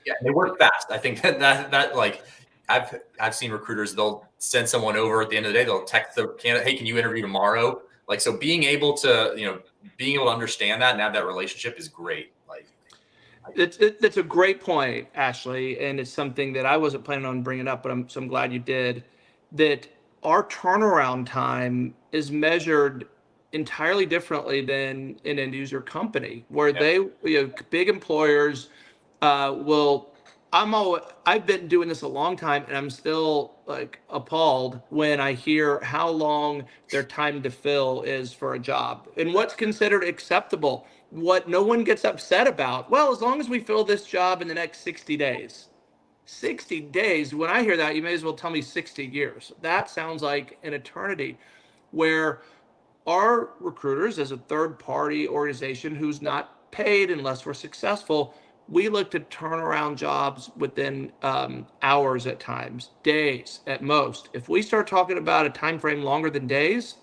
Yeah. They work fast. I think that like, I've seen recruiters, they'll send someone over at the end of the day, they'll text the candidate, hey, can you interview tomorrow? Like, so being able to understand that and have that relationship is great. Like, that's a great point, Ashley. And it's something that I wasn't planning on bringing up, but I'm glad you did, that our turnaround time is measured entirely differently than an end user company where they, big employers will, I've been doing this a long time and I'm still like appalled when I hear how long their time to fill is for a job and what's considered acceptable, what no one gets upset about. Well, as long as we fill this job in the next 60 days. 60 days, when I hear that, you may as well tell me 60 years. That sounds like an eternity, where our recruiters, as a third party organization who's not paid unless we're successful, we look to turn around jobs within hours at times, days at most. If we start talking about a time frame longer than days,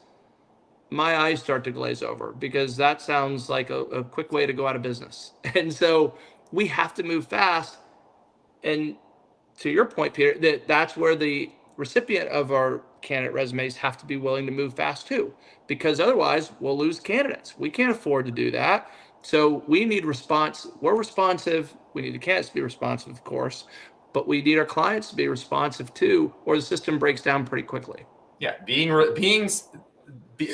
my eyes start to glaze over because that sounds like a quick way to go out of business. And so we have to move fast. And to your point, Peter, that's where the recipient of our candidate resumes have to be willing to move fast too, because otherwise we'll lose candidates. We can't afford to do that. So we need response. We're responsive. We need the candidates to be responsive, of course, but we need our clients to be responsive too, or the system breaks down pretty quickly. Yeah,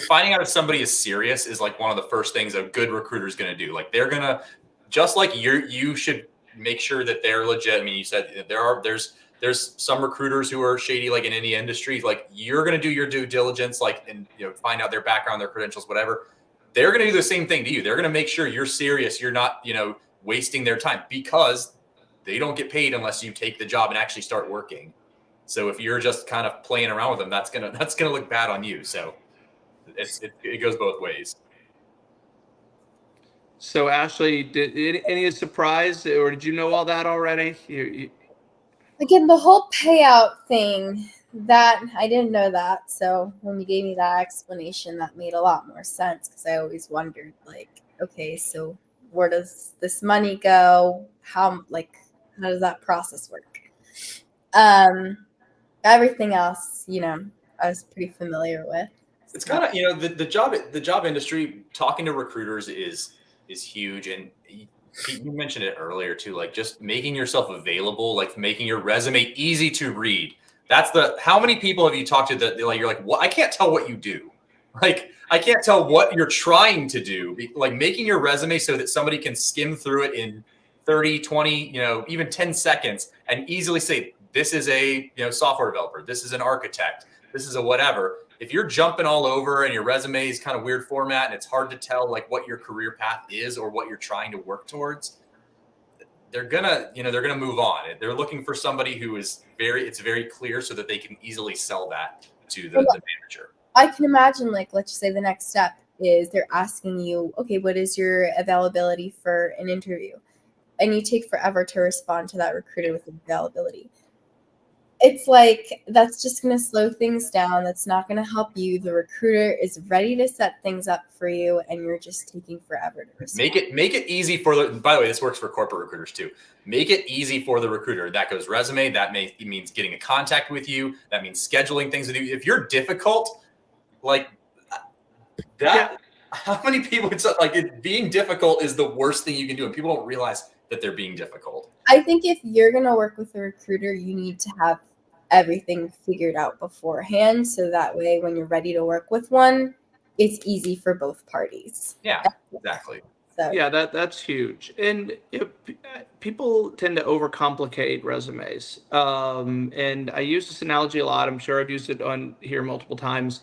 finding out if somebody is serious is like one of the first things a good recruiter is going to do. Like they're going to, just like you should make sure that they're legit. I mean, you said there's some recruiters who are shady, like in any industry. Like you're going to do your due diligence, like, and find out their background, their credentials, whatever. They're going to do the same thing to you. They're going to make sure you're serious. You're not, wasting their time, because they don't get paid unless you take the job and actually start working. So if you're just kind of playing around with them, that's gonna look bad on you. So it goes both ways. So Ashley, did any surprise, or did you know all that already? Again, the whole payout thing, that I didn't know that. So when you gave me that explanation, that made a lot more sense, because I always wondered, like, okay, so where does this money go? How does that process work? Everything else, I was pretty familiar with. It's kind of, the job industry, talking to recruiters is huge. And you mentioned it earlier too, like just making yourself available, like making your resume easy to read. That's how many people have you talked to that like, you're like, what? I can't tell what you do. Like, I can't tell what you're trying to do. Like making your resume so that somebody can skim through it in 30, 20, even 10 seconds and easily say, this is a, software developer. This is an architect. This is a whatever. If you're jumping all over and your resume is kind of weird format and it's hard to tell like what your career path is or what you're trying to work towards, they're gonna move on. They're looking for somebody who is it's very clear so that they can easily sell that to the manager. I can imagine, like, let's just say the next step, is they're asking you, okay, what is your availability for an interview? And you take forever to respond to that recruiter with availability. It's like, that's just going to slow things down. That's not going to help you. The recruiter is ready to set things up for you, and you're just taking forever to respond. Make it easy for the, by the way, this works for corporate recruiters too. Make it easy for the recruiter. That goes resume. That means getting in contact with you. That means scheduling things with you. If you're difficult, like that, how many people, it's like being difficult is the worst thing you can do. And people don't realize that they're being difficult. I think if you're going to work with a recruiter, you need to have everything figured out beforehand. So that way, when you're ready to work with one, it's easy for both parties. Yeah, exactly. So Yeah, that's huge. And people tend to overcomplicate resumes. And I use this analogy a lot. I'm sure I've used it on here multiple times.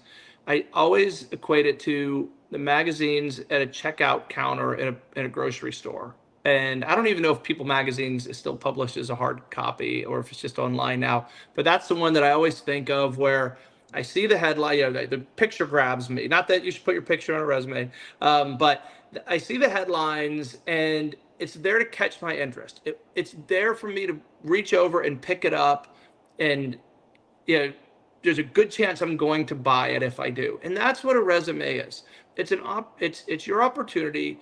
I always equate it to the magazines at a checkout counter in a grocery store. And I don't even know if People Magazines is still published as a hard copy or if it's just online now. But that's the one that I always think of where I see the headline, the picture grabs me. Not that you should put your picture on a resume, but I see the headlines and it's there to catch my interest. It's there for me to reach over and pick it up, and there's a good chance I'm going to buy it if I do. And that's what a resume is. It's your opportunity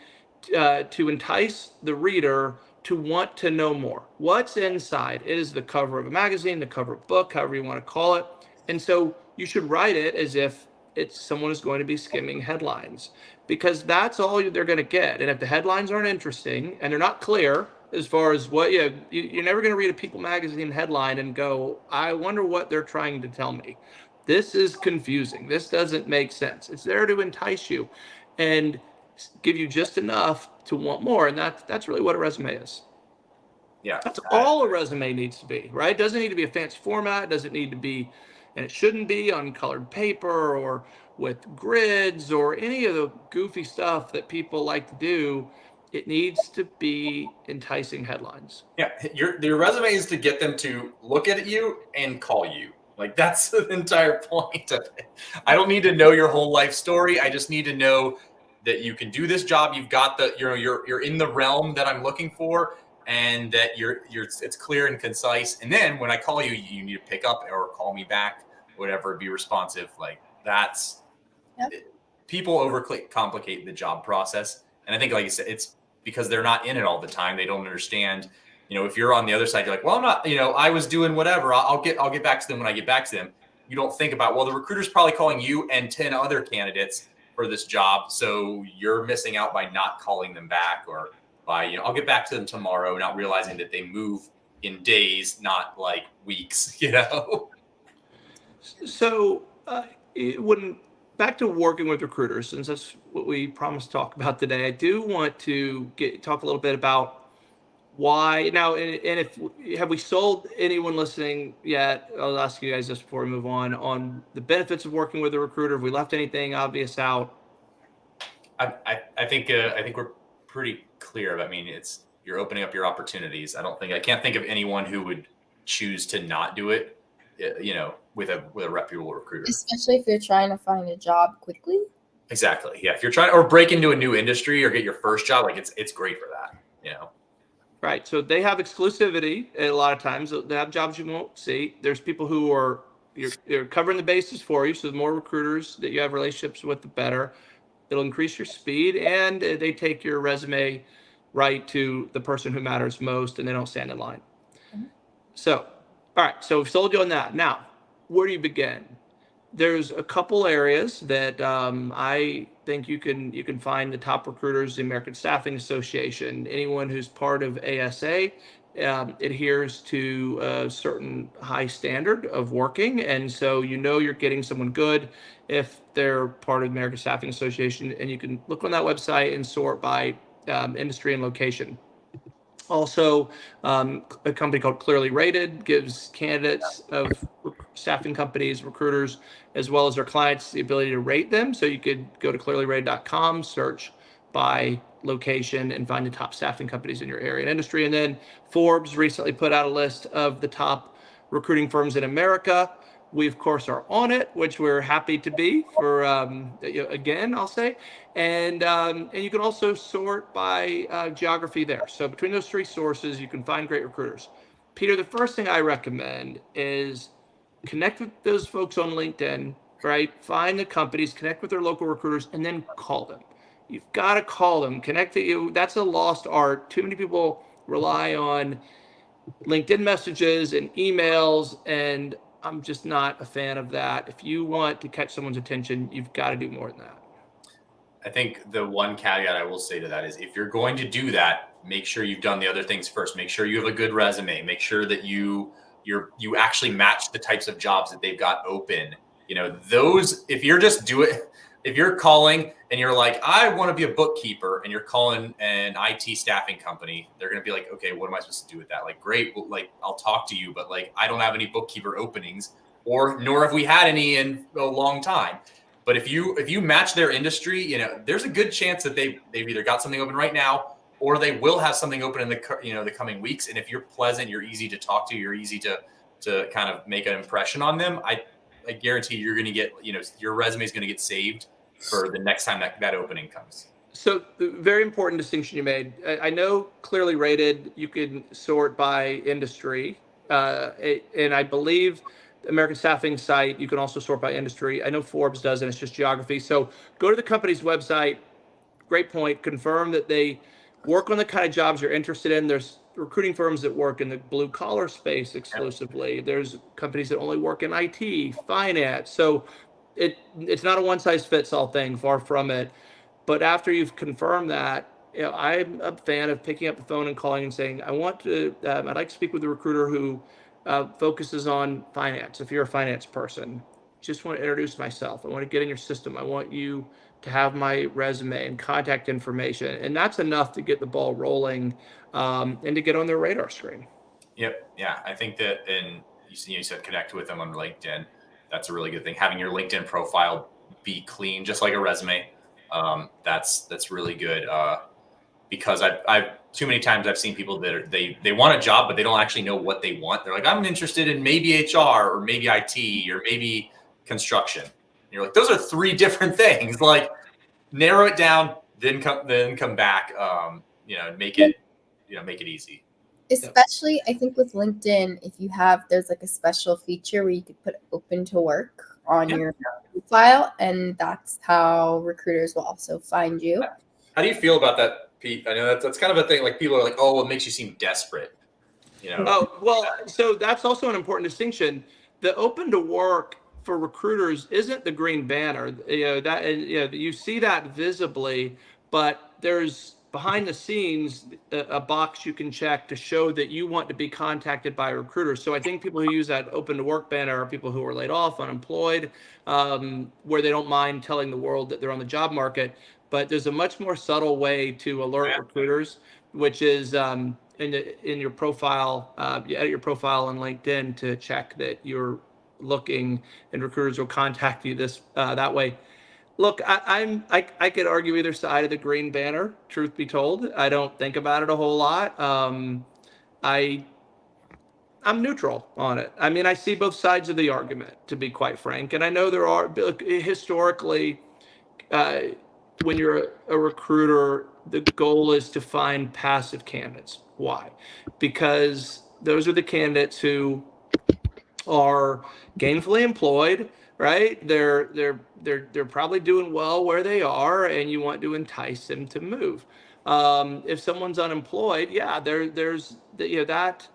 to entice the reader to want to know more. What's inside? It is the cover of a magazine, the cover of a book, however you want to call it. And so you should write it as if someone is going to be skimming headlines, because that's all they're going to get. And if the headlines aren't interesting and they're not clear as far as what you're never going to read a People Magazine headline and go, I wonder what they're trying to tell me. This is confusing. This doesn't make sense. It's there to entice you and give you just enough to want more. And that's really what a resume is. Yeah. That's all a resume needs to be, right? It doesn't need to be a fancy format. It doesn't need to be, and it shouldn't be on colored paper or with grids or any of the goofy stuff that people like to do. It needs to be enticing headlines. Yeah. Your resume is to get them to look at you and call you. Like, that's the entire point of it. I don't need to know your whole life story. I just need to know that you can do this job. You've got you're in the realm that I'm looking for, and that it's clear and concise. And then when I call you, you need to pick up or call me back, whatever, be responsive. Like, that's people overcomplicate the job process. And I think, like you said, it's because they're not in it all the time. They don't understand. If you're on the other side, you're like, well, I'm not, I was doing whatever. I'll get back to them when I get back to them. You don't think about, well, the recruiter's probably calling you and 10 other candidates for this job. So you're missing out by not calling them back, or by, I'll get back to them tomorrow, not realizing that they move in days, not like weeks, So back to working with recruiters, since that's what we promised to talk about today, I do want to talk a little bit about why now, and have we sold anyone listening yet? I'll ask you guys this before we move on the benefits of working with a recruiter. Have we left anything obvious out? I think we're pretty clear. I mean, you're opening up your opportunities. I can't think of anyone who would choose to not do it, with a reputable recruiter. Especially if you're trying to find a job quickly. Exactly. Yeah. If you're trying or break into a new industry or get your first job, like it's great for that, Right. So they have exclusivity a lot of times. They have jobs you won't see. There's people who are you're covering the bases for you. So the more recruiters that you have relationships with, the better. It'll increase your speed, and they take your resume right to the person who matters most, and they don't stand in line. Mm-hmm. So, all right. So we've sold you on that. Now, where do you begin? There's a couple areas that I think you can find the top recruiters. The American Staffing Association, anyone who's part of ASA adheres to a certain high standard of working, and so you're getting someone good if they're part of the American Staffing Association, and you can look on that website and sort by industry and location. Also, a company called Clearly Rated gives candidates of staffing companies, recruiters, as well as their clients, the ability to rate them. So you could go to clearlyrated.com, search by location, and find the top staffing companies in your area and industry. And then Forbes recently put out a list of the top recruiting firms in America. We of course are on it, which we're happy to be for again, I'll say, and you can also sort by geography there. So between those three sources, you can find great recruiters. Peter, the first thing I recommend is connect with those folks on LinkedIn, right? Find the companies, connect with their local recruiters, and then call them. You've got to call them, connect to you. That's a lost art. Too many people rely on LinkedIn messages and emails, and I'm just not a fan of that. If you want to catch someone's attention, you've got to do more than that. I think the one caveat I will say to that is if you're going to do that, make sure you've done the other things first. Make sure you have a good resume. Make sure that you actually match the types of jobs that they've got open. You know, those, if you're calling and you're like, I want to be a bookkeeper, and you're calling an IT staffing company, they're going to be like, okay, what am I supposed to do with that? Like, great, like I'll talk to you, but like I don't have any bookkeeper openings, nor have we had any in a long time. But if you match their industry, you know, there's a good chance that they've either got something open right now, or they will have something open in the coming weeks. And if you're pleasant, you're easy to talk to, you're easy to kind of make an impression on them, I guarantee you're going to get, you know, your resume is going to get saved for the next time that opening comes. So very important distinction you made. I know Clearly Rated, you can sort by industry, and I believe American Staffing site, you can also sort by industry. I know Forbes does, and it's just geography. So go to the company's website. Great point. Confirm that they work on the kind of jobs you're interested in. There's recruiting firms that work in the blue collar space exclusively. There's companies that only work in IT, finance. So it's not a one size fits all thing, far from it. But after you've confirmed that, you know, I'm a fan of picking up the phone and calling and saying, I'd like to speak with a recruiter who focuses on finance. If you're a finance person, just want to introduce myself. I want to get in your system. I want you to have my resume and contact information. And that's enough to get the ball rolling and to get on their radar screen. Yep. Yeah. I think that, and you said connect with them on LinkedIn. That's a really good thing. Having your LinkedIn profile be clean, just like a resume. That's really good. Because I've too many times I've seen people that they want a job, but they don't actually know what they want. They're like, I'm interested in maybe HR or maybe IT or maybe construction. And you're like, those are three different things. Like, narrow it down, then come back. Make it easy. Especially, I think with LinkedIn, if there's like a special feature where you could put open to work on your profile, and that's how recruiters will also find you. How do you feel about that, Pete? I know that's kind of a thing. Like, people are like, oh, it makes you seem desperate. You know? Oh, well, so that's also an important distinction. The open to work for recruiters isn't the green banner. You see that visibly, but there's behind the scenes a box you can check to show that you want to be contacted by recruiters. So I think people who use that open to work banner are people who are laid off, unemployed, where they don't mind telling the world that they're on the job market. But there's a much more subtle way to alert recruiters, which is in your profile, you edit your profile on LinkedIn to check that you're looking, and recruiters will contact you that way. Look, I could argue either side of the green banner. Truth be told, I don't think about it a whole lot. I'm neutral on it. I mean, I see both sides of the argument, to be quite frank, and I know there are historically. When you're a recruiter, the goal is to find passive candidates. Why? Because those are the candidates who are gainfully employed, right? They're probably doing well where they are, and you want to entice them to move. If someone's unemployed, yeah, there's that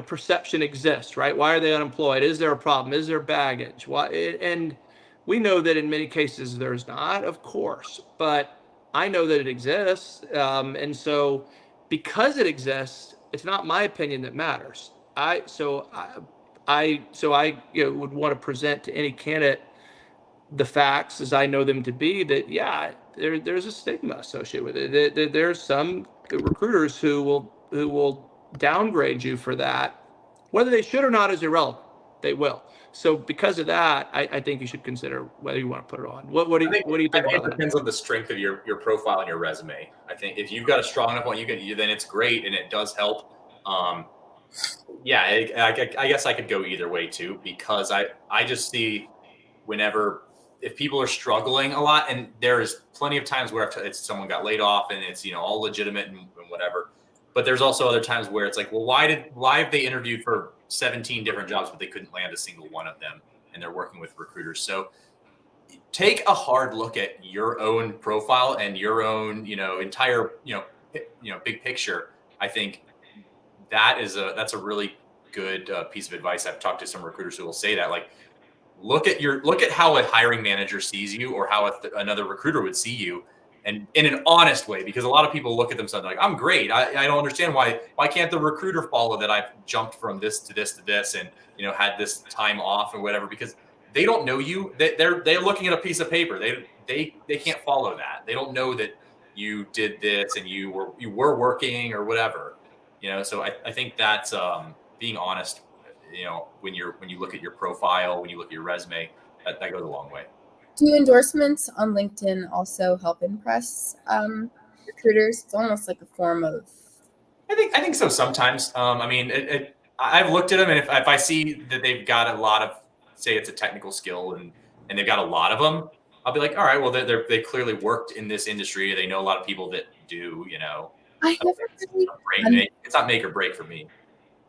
perception exists, right? Why are they unemployed? Is there a problem? Is there baggage? Why? And we know that in many cases there's not, of course, but I know that it exists. And so because it exists, it's not my opinion that matters. I would want to present to any candidate the facts as I know them to be, that there's a stigma associated with it. There's some recruiters who will downgrade you for that. Whether they should or not is irrelevant. They will. So because of that, I think you should consider whether you want to put it on. What do you think about that? It depends on the strength of your profile and your resume. I think if you've got a strong enough one, then it's great and it does help. Yeah, I guess I could go either way too, because I just see whenever if people are struggling a lot, and there's plenty of times where it's someone got laid off and it's all legitimate and whatever, but there's also other times where it's like, well, why have they interviewed for 17 different jobs but they couldn't land a single one of them, and they're working with recruiters. So take a hard look at your own profile and your own entire big picture. I think that's a really good piece of advice. I've talked to some recruiters who will say that, like, look at how a hiring manager sees you, or how another recruiter would see you, and in an honest way, because a lot of people look at themselves like, I'm great. I don't understand why can't the recruiter follow that I've jumped from this to this to this, and had this time off or whatever, because they don't know you. They're looking at a piece of paper. They can't follow that. They don't know that you did this and you were working or whatever. So I think that's being honest. When you look at your profile, when you look at your resume, that goes a long way. Do endorsements on LinkedIn also help impress recruiters? It's almost like a form of. I think so sometimes. I mean, I've looked at them, and if I see that they've got a lot of, say it's a technical skill, and they've got a lot of them, I'll be like, all right, well, they clearly worked in this industry. They know a lot of people that do. I never really, it's not make or break for me.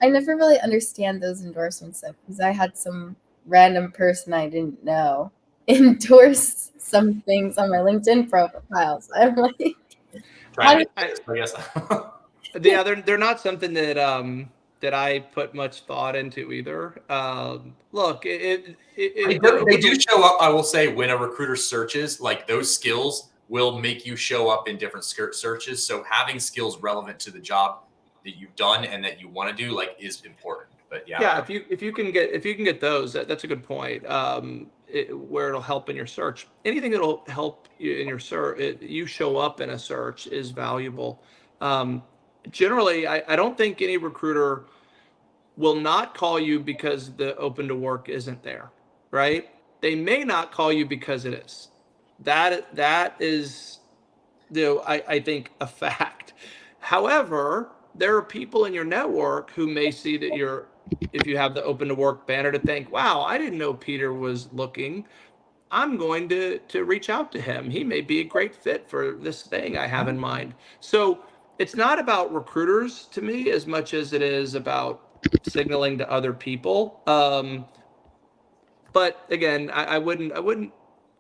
I never really understand those endorsements though, because I had some random person I didn't know endorse some things on my LinkedIn profiles. I'm like, I guess. Yeah, they're not something that I put much thought into either. Look, they do show up. I will say, when a recruiter searches, like, those skills will make you show up in different searches. So having skills relevant to the job that you've done and that you want to do, like, is important. But yeah, if you can get those, that's a good point. Where it'll help in your search. Anything that'll help you in your search, you show up in a search, is valuable. Generally, I don't think any recruiter will not call you because the open to work isn't there, right? They may not call you because it is. That is, I think, a fact. However, there are people in your network who may see that if you have the open to work banner, to think, wow, I didn't know Peter was looking. I'm going to reach out to him. He may be a great fit for this thing I have in mind. So it's not about recruiters to me as much as it is about signaling to other people. But again, I wouldn't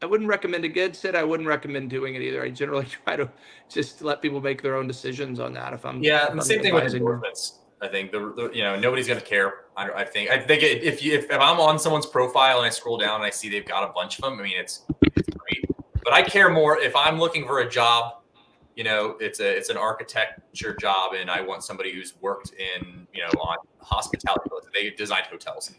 recommend against it. I wouldn't recommend doing it either. I generally try to just let people make their own decisions on that. And the same thing with endorsements. I think nobody's going to care. I think if I'm on someone's profile and I scroll down and I see they've got a bunch of them, I mean, it's great. But I care more if I'm looking for a job. It's an architecture job, and I want somebody who's worked in on hospitality. They designed hotels.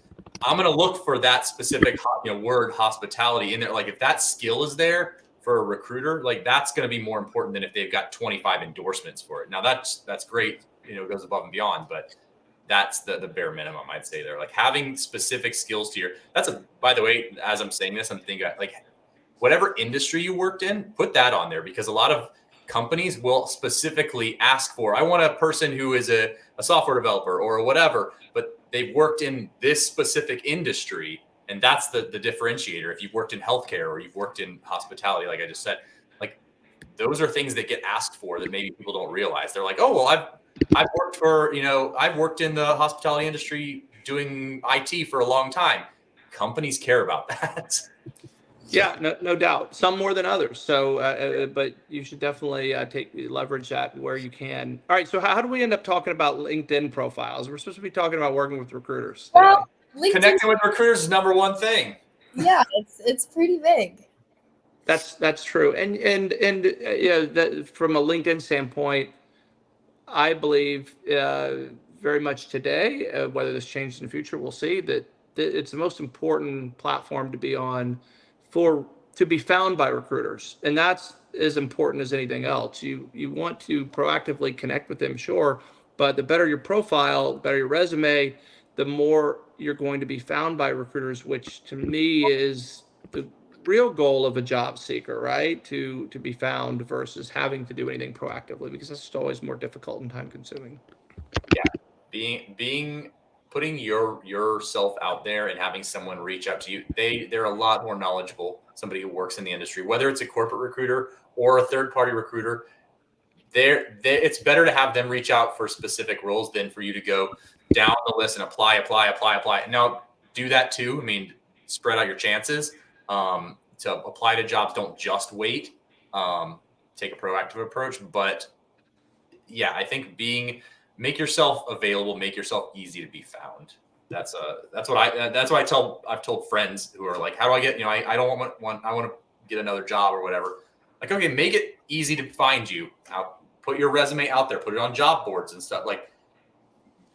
I'm going to look for that specific word hospitality in there. Like, if that skill is there for a recruiter, like, that's going to be more important than if they've got 25 endorsements for it. Now that's great. It goes above and beyond, but that's the bare minimum, I'd say there. Like, having specific skills to by the way, as I'm saying this, I'm thinking, like, whatever industry you worked in, put that on there, because a lot of companies will specifically ask for, I want a person who is a software developer or whatever, but they've worked in this specific industry. And that's the differentiator. If you've worked in healthcare or you've worked in hospitality, like I just said, like, those are things that get asked for that maybe people don't realize. They're like, oh, well, I've worked in the hospitality industry doing IT for a long time. Companies care about that. Yeah, no doubt. Some more than others. So, but you should definitely leverage that where you can. All right. So, how do we end up talking about LinkedIn profiles? We're supposed to be talking about working with recruiters today. Well, connecting with recruiters is number one thing. Yeah, it's pretty big. That's true. And that from a LinkedIn standpoint, I believe very much today, whether this changes in the future, we'll see, that it's the most important platform to be on to be found by recruiters. And that's as important as anything else. You want to proactively connect with them, sure, but the better your profile, the better your resume, the more you're going to be found by recruiters, which to me is the real goal of a job seeker, right? To be found versus having to do anything proactively, because it's just always more difficult and time consuming. Yeah. putting yourself out there and having someone reach out to you. They're a lot more knowledgeable. Somebody who works in the industry, whether it's a corporate recruiter or a third party recruiter, it's better to have them reach out for specific roles than for you to go down the list and apply. Now do that too. I mean, spread out your chances. To apply to jobs, don't just wait. Take a proactive approach. But yeah, I think make yourself available, make yourself easy to be found. That's what I've told friends who are like, how do I get, I don't want I want to get another job or whatever. Like, okay, make it easy to find you. Put your resume out there, put it on job boards and stuff. Like,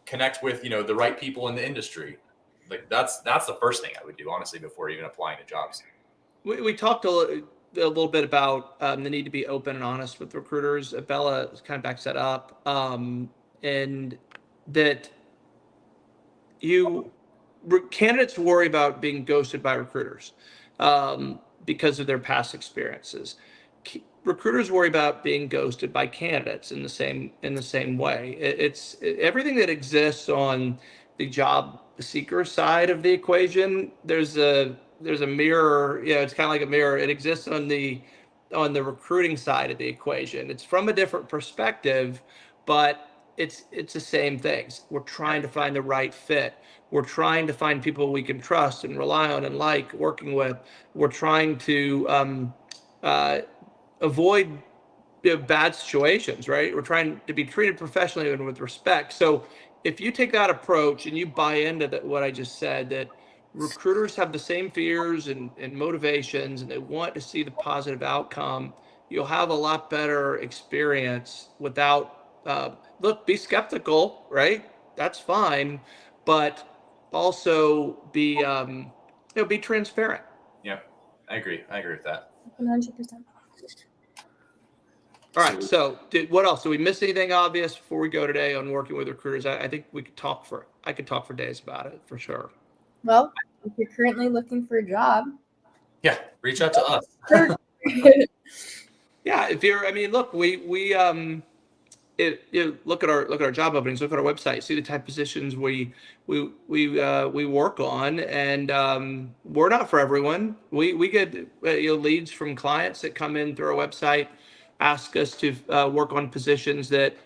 connect with, the right people in the industry. Like, that's the first thing I would do, honestly, before even applying to jobs. We talked a little bit about the need to be open and honest with recruiters. Bella kind of backs that up, and that candidates worry about being ghosted by recruiters because of their past experiences. Recruiters worry about being ghosted by candidates in the same way. It's everything that exists on the job seeker side of the equation. There's a mirror. It's kind of like a mirror. It exists on the recruiting side of the equation. It's from a different perspective, but it's the same things. We're trying to find the right fit. We're trying to find people we can trust and rely on and like working with. We're trying to avoid bad situations, right? We're trying to be treated professionally and with respect. So if you take that approach and you buy into what I just said, that recruiters have the same fears and motivations, and they want to see the positive outcome, you'll have a lot better experience without, be skeptical, right? That's fine. But also be transparent. Yeah, I agree with that. 100%. All right. So what else? Do we miss anything obvious before we go today on working with recruiters? I think I could talk for days about it for sure. Well, if you're currently looking for a job, yeah, reach out to us. Yeah. Look, look at our job openings, look at our website, see the type of positions we work on, and we're not for everyone. We get leads from clients that come in through our website, ask us to work on positions that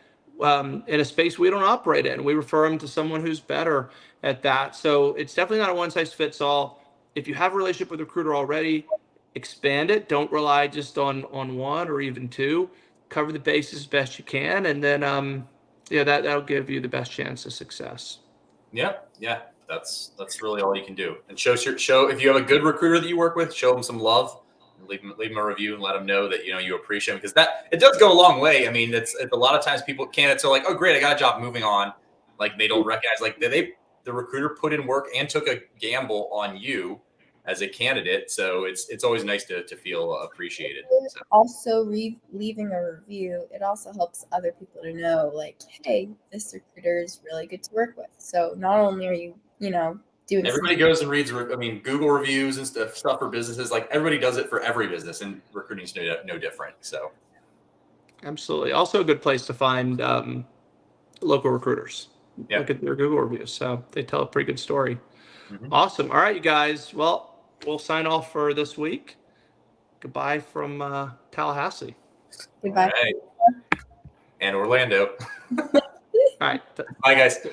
in a space we don't operate in. We refer them to someone who's better at that. So it's definitely not a one size fits all. If you have a relationship with a recruiter already, expand it. Don't rely just on one or even two. Cover the bases best you can, and then that'll give you the best chance of success. Yeah, that's really all you can do. And show if you have a good recruiter that you work with, show them some love. Leave them a review and let them know that you appreciate them, because it does go a long way. I mean, it's a lot of times candidates are like, oh great, I got a job, moving on. Like, they don't recognize the recruiter put in work and took a gamble on you as a candidate. So it's always nice to feel appreciated. So. Also, leaving a review, it also helps other people to know, like, hey, this recruiter is really good to work with. So not only are you, doing everybody goes and reads, Google reviews and stuff for businesses. Like, everybody does it for every business, and recruiting is no different. So absolutely. Also a good place to find local recruiters. Yep. Look at their Google reviews. So they tell a pretty good story. Mm-hmm. Awesome. All right, you guys. Well, we'll sign off for this week. Goodbye from Tallahassee. Goodbye. Right. And Orlando. All right. Bye, guys.